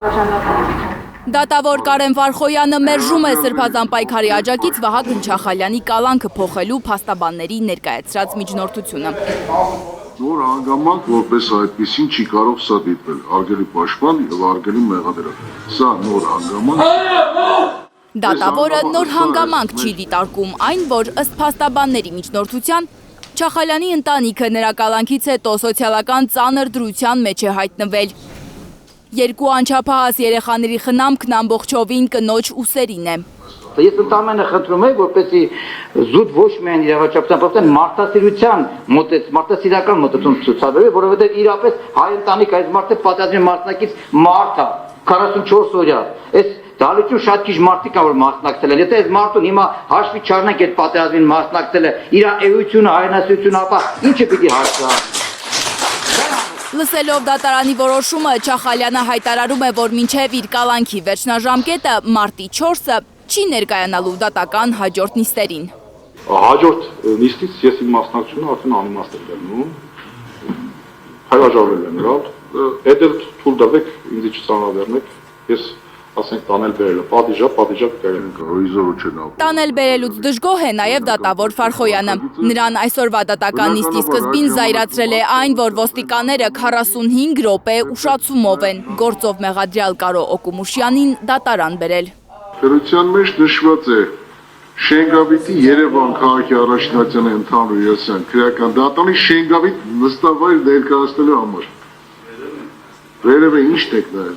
Դատավոր Կարեն Վարխոյանը մերժում է Սրբազան պայքարի աջակից Վահագն Չախալյանի կալանքը փոխելու փաստաբանների ներկայացրած միջնորդությունը։ Նոր հանգամանք որպես այդպեսին չի կարող սա դիտվել, արգելի պաշտպան եւ արգելի մեղադրյալ։ Սա նոր հանգամանք։ Դատավորը նոր հանգամանք չի դիտարկում այն, որ ըստ փաստաբանների միջնորդության Չախալյանի ընտանիքը նրա կալանքից հետո սոցիալական ծանր դրության մեջ է հայտնվել։ Երկու անչափահաս երեխաների խնամքն ամբողջովին կնոջ ուսերին է։ Ես ընդամենը խնդրում եմ, որպեսզի զուտ ոչ միայն իրավաչափության, պրոստեն մարդասիրական մոտեցում ցուցաբերվի, որովհետև իրապես հայ ընտանիք այս մարդը պատերազմի մասնակից մարդ է, 44 օրյա։ Այս դալություն շատ քիչ մարդիկ կան, որ մասնակցել են։ Եթե այս մարդուն հիմա հաշվի չառնենք այդ պատերազմին մասնակցելը, իր էությունը, հայրենասիրությունը, ապա ի՞նչը պիտի հարցնի։ Լսելով դատարանի որոշումը, Չախալյանը հայտարարում է, որ մինչև իր կալանքի վերջնաժամկետը մարտի 4-ը չի ներկայանալու դատական հաջորդ նիստերին։ Հաջորդ նիստից ես իմ մասնակցությունը արդեն անիմաստ եմ դառնում։ Հրաժարվել եմ լավ։ Հետո թույլ տվեք ինձ չծանրաբեռնեք։ Ես ասենք տանել բերելը, պատիժա կերեմ։ Տանել բերելուց դժգոհ է նաև դատավոր Վարխոյանը։ Նրան այսօրվա դատական նիստի սկզբին զայրացրել է այն, որ ոստիկանները 45 րոպե ուշացումով են գործով մեղադրյալ Կարո Օկումուշյանին դատարան բերել։ Քրության մեջ նշված է Շենգավիթի Երևան քաղաքի առաջնահերթության ընդհանուր երեսան քրեական դատարանի Շենգավիթ նստավայր ներկայացնելու համար։ Վերևը ի՞նչն եք նայել։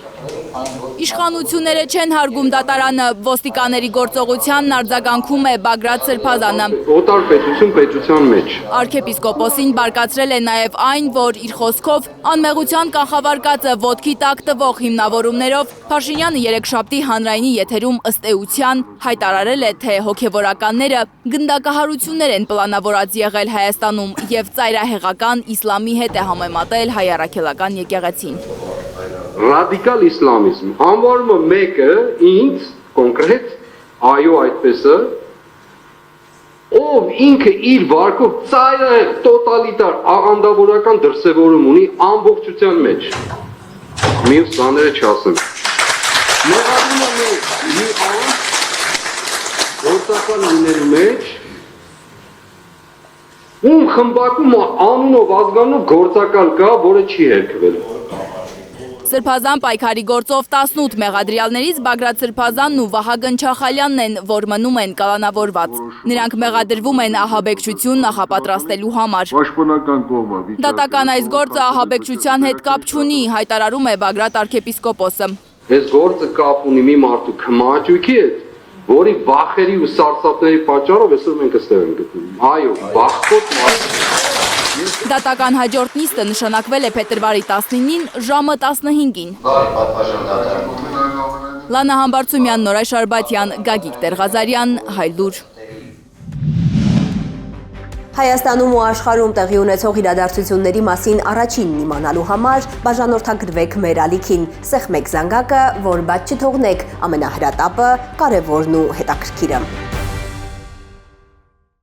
Իշխանությունները չեն հարգում դատարանը, ոստիկաների գործողությանն արձագանքում է Բագրատ Սրբազանը։ Օտար պետություն պետության մեջ։ Արքեպիսկոպոսին բարկացրել է նաև այն, որ իր խոսքով անմեղության կանխավարկածը ոտքի տակ տվող հիմնավորումներով Փաշինյանը երեքշաբթի հանրայինի եթերում ըստ էության հայտարարել է, թե հոգևորականները գնդակահարություններ են պլանավորած եղել Հայաստանում եւ ծայրահեղական իսլամի հետ է համեմատել հայ առաքելական եկեղեցին։ Ռադիկալ իսլամիզմ անվարումը մեկը ինձ կոնկրետ այո այդպեսը ով ինքը իր վարկով ծայրահեղ տոտալիտար աղանդավորական դրսևորում ունի ամբողջության մեջ մյուս բաները չասեմ մեղադրումը մի անձ գործական լինելու մեջ ում խմբակում անունով ազգանունով գործական կա, որը չի հերքվել։ Սրբազան պայքարի գործով 18 մեղադրյալներից Բագրատ Սրբազանն ու Վահագն Չախալյանն են, որ մնում են կալանավորված։ Նրանք մեղադրվում են ահաբեկչություն նախապատրաստելու համար։ Պաշտպանական կողմը։ Դատական այս գործը ահաբեկչության հետ կապ չունի, հայտարարում է Բագրատ արքեպիսկոպոսը։ Այս գործը կապ ունի մի մարդու քմահաճույքի հետ, որի վախերի ու սարսափների պատճառով այսօր մենք այստեղ ենք գտնվում։ Այո, բախտոտ մարդ։ Դատական հաջորդ նիստը նշանակվել է փետրվարի 19-ին ժամը 15-ին։ Լանա Համբարձումյան, Նորայր Շարբաթյան, Գագիկ Տեր-Ղազարյան, Հայլուր։ Հայաստանում ու աշխարհում տեղի ունեցող իրադարձությունների մասին առաջինն իմանալու համար բաժանորդագրվեք մեր ալիքին, սեղմեք զանգակը, որ բաց չթողնեք ամենահրատապը, կարևորն ու հետաքրքիրը։